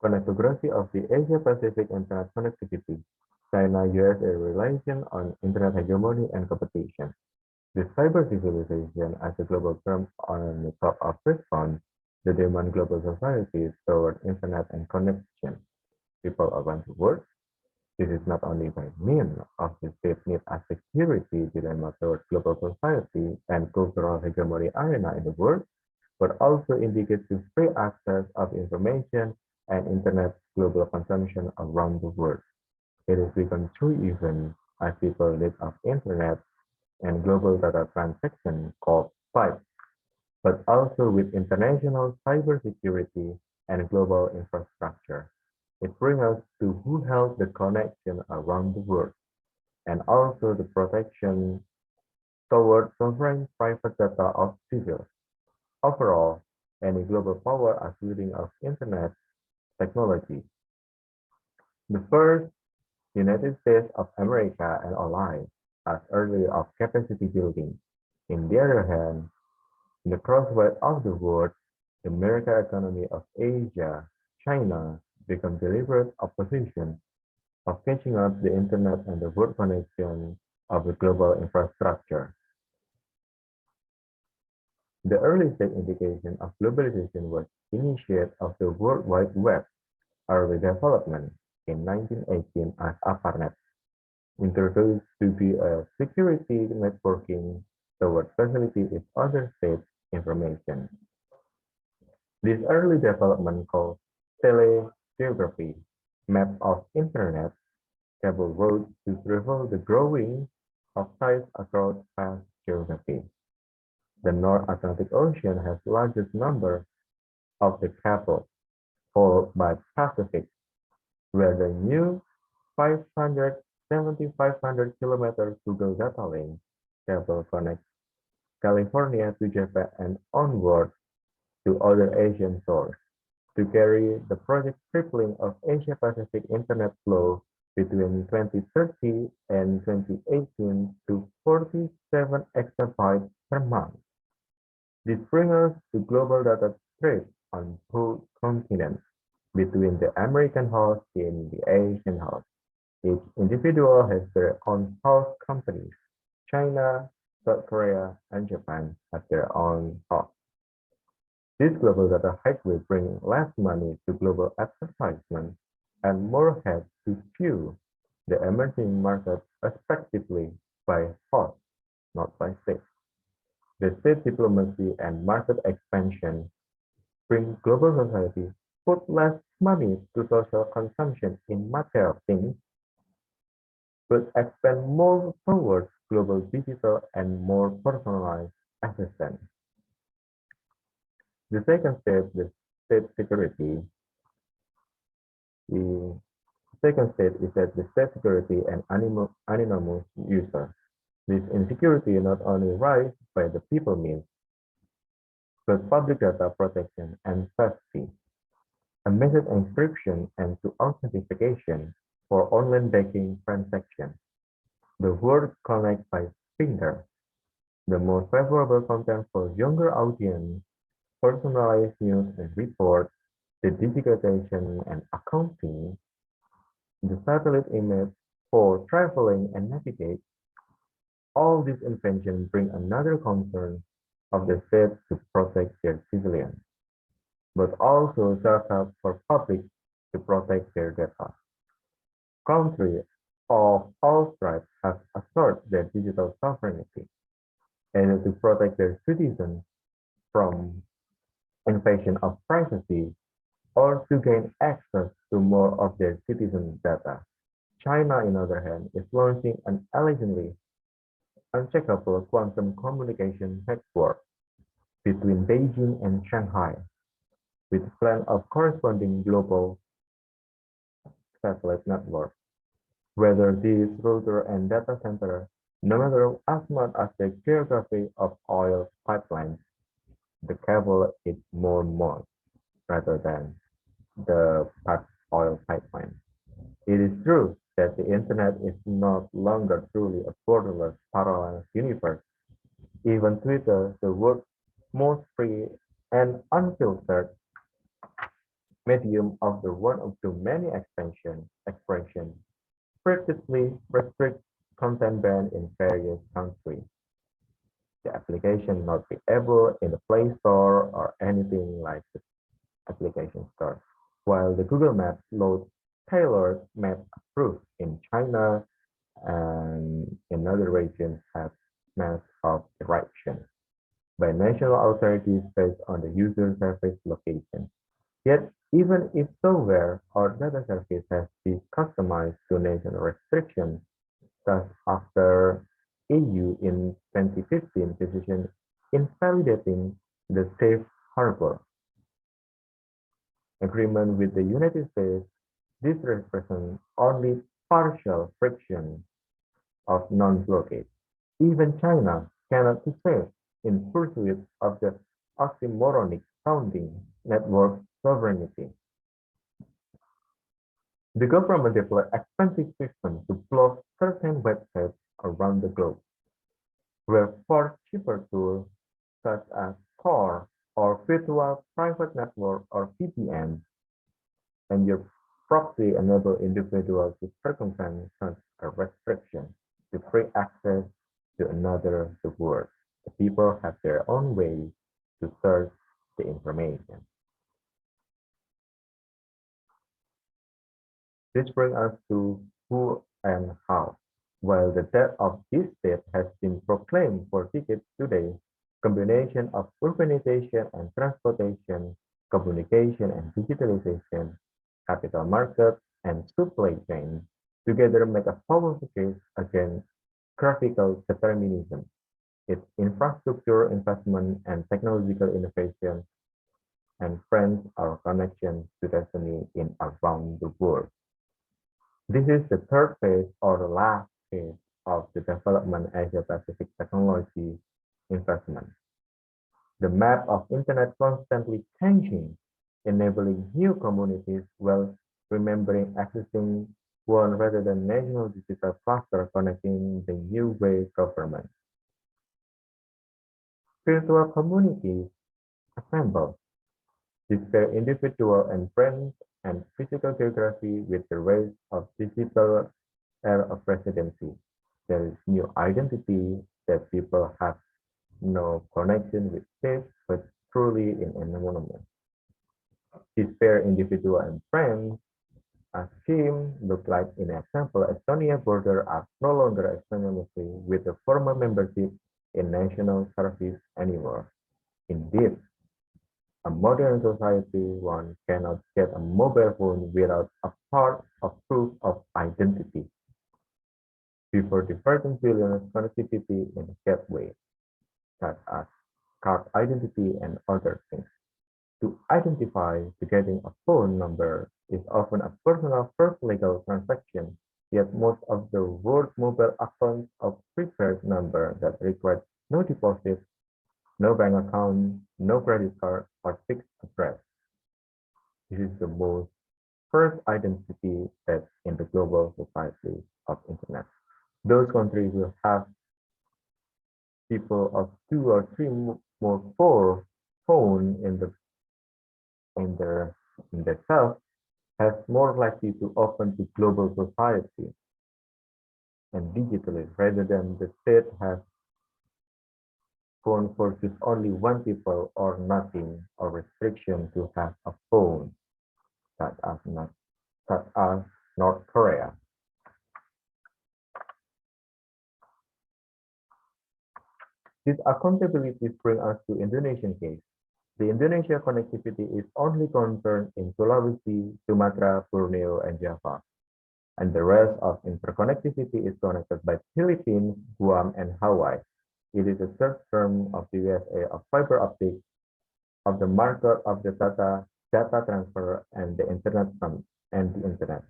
Connectography of the Asia-Pacific Internet Connectivity, China-USA relation on Internet hegemony and competition. The cyber civilization as a global term on the top of response, the demand global societies toward Internet and connection. People around the world. This is not only by means of the state need a security dilemma toward global society and cultural hegemony arena in the world, but also indicates the free access of information and internet global consumption around the world. It is become true even as people live off internet and global data transaction called PIPE, but also with international cybersecurity and global infrastructure. It brings us to who held the connection around the world and also the protection toward sovereign private data of civils. Overall, any global power as leading of internet technology. The first United States of America and allies as early of capacity building. In the other hand, in the crosswise of the world, the American economy of Asia, China, become deliberate opposition of catching up the internet and the world connection of the global infrastructure. The early stage indication of globalization was initiated of the World Wide Web early development in 1918 as ARPANET, introduced to be a security networking toward facility with other states' information. This early development called telegeography, map of internet, cable roads to travel the growing of sites across vast geography. The North Atlantic Ocean has largest number of the cable, followed by Pacific, where the new 500 kilometer Google data link cable connects California to Japan and onward to other Asian shores to carry the project tripling of Asia-Pacific internet flow between 2030 and 2018 to 47 exabytes per month. This brings us to global data trade on both continents between the American host and the Asian host. Each individual has their own host companies. China, South Korea, and Japan have their own hosts. This global data hike will bring less money to global advertisement and more heads to fuel the emerging market respectively by host, not by state. The state diplomacy and market expansion bring global society put less money to social consumption in material things, but expand more towards global digital and more personalized assistance. The second step, the state security. The second step is that the state security and anonymous user. This insecurity not only rise by the people means, but public data protection and safety. A method encryption and to authentication for online banking transactions. The word connect by finger. The most favorable content for younger audience, personalized news and reports, the digitization and accounting, the satellite image for traveling and navigate. All these inventions bring another concern of the state to protect their civilians, but also self-help for public to protect their data. Countries of all stripes have asserted their digital sovereignty, either to protect their citizens from invasion of privacy or to gain access to more of their citizens' data. China, on the other hand, is launching an allegedly uncheckable quantum communication network between Beijing and Shanghai, with plan of corresponding global satellite network. Whether these router and data center, no matter as much as the geography of oil pipelines, the cable is more moist rather than the oil pipeline. It is true that the internet is not longer truly a borderless parallel universe. Even Twitter, the world's most free and unfiltered medium of the one of the many expression practically restrict content ban in various countries. The application not be able in the Play Store or anything like the application store, while the Google Maps load tailored map approved in China and in other regions have maps of direction by national authorities based on the user service location. Yet, even if software or data service has been customized to national restrictions, thus after EU in 2015 decision invalidating the safe harbor agreement with the United States, this represents only partial friction of non-blockade. Even China cannot prevail in pursuit of the oxymoronic sounding network sovereignty. The government deployed expensive systems to block certain websites around the globe, where for cheaper tools such as Tor or Virtual Private Network or VPN, and your proxy enable individuals to circumvent such a restriction to free access to another the world. The people have their own way to search the information. This brings us to who and how. While the death of this state has been proclaimed for decades today, combination of urbanization and transportation, communication and digitalization, capital markets, and supply chain together make a powerful case against graphical determinism. Its infrastructure investment and technological innovation and friends our connection to destiny in around the world. This is the third phase or the last phase of the development Asia-Pacific technology investment. The map of internet constantly changing, enabling new communities while remembering existing one rather than national digital cluster connecting the new way government. Virtual communities assemble, display individual and friends and physical geography with the rise of digital era of residency. There is new identity that people have no connection with space, but truly in environment. These pair individual and friends as team look like in example Estonia border are no longer synonymously with the former membership in national service anymore. Indeed, a modern society one cannot get a mobile phone without a part of proof of identity. Before diverting billions connectivity in a gateway, such as card identity and other things. To identify the getting a phone number is often a personal first legal transaction, yet most of the world's mobile accounts of prepared number that require no deposit, no bank account, no credit card, or fixed address. This is the most first identity that in the global society of internet. Those countries will have people of two or three more four phone in their in themselves has more likely to open to global society and digitally rather than the state has phone for just only one people or nothing or restriction to have a phone such as not such as North Korea. This accountability brings us to Indonesian case. The Indonesia connectivity is only concerned in Sulawesi, Sumatra, Borneo, and Java, and the rest of interconnectivity is connected by Philippines, Guam, and Hawaii. It is a third term of the USA of fiber optic of the market of the data transfer and the internet.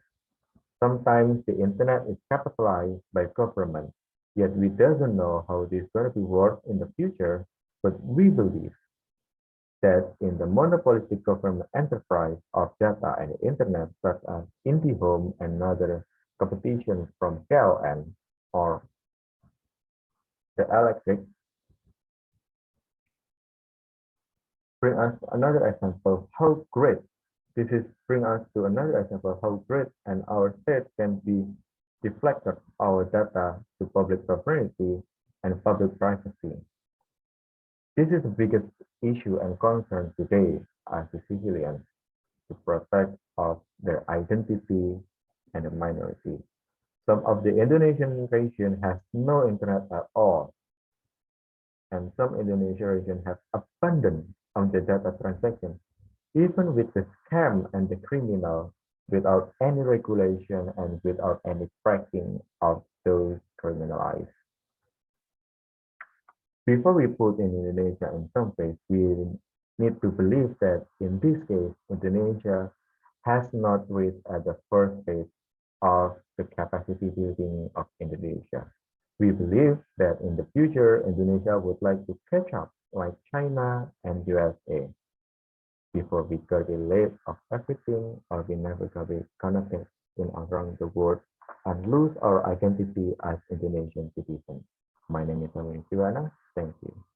Sometimes the internet is capitalized by government, yet we doesn't know how this is going to be work in the future, but we believe that in the monopolistic government enterprise of data and internet, such as IndiHome and other competition from KLN or the electric, bring us another example how great This is bring us to another example how great and our state can be deflected our data to public sovereignty and public privacy. This is the biggest issue and concern today as a civilian to protect of their identity and the minority. Some of the Indonesian region has no internet at all, and some Indonesian region have abundant on the data transaction, even with the scam and the criminal, without any regulation and without any tracking of those criminalized. Before we put in Indonesia in some place, we need to believe that in this case, Indonesia has not reached at the first phase of the capacity building of Indonesia. We believe that in the future, Indonesia would like to catch up like China and USA before we get the late of everything or we never get connected in around the world and lose our identity as Indonesian citizens. My name is Hawhyanus Jiwana. Thank you.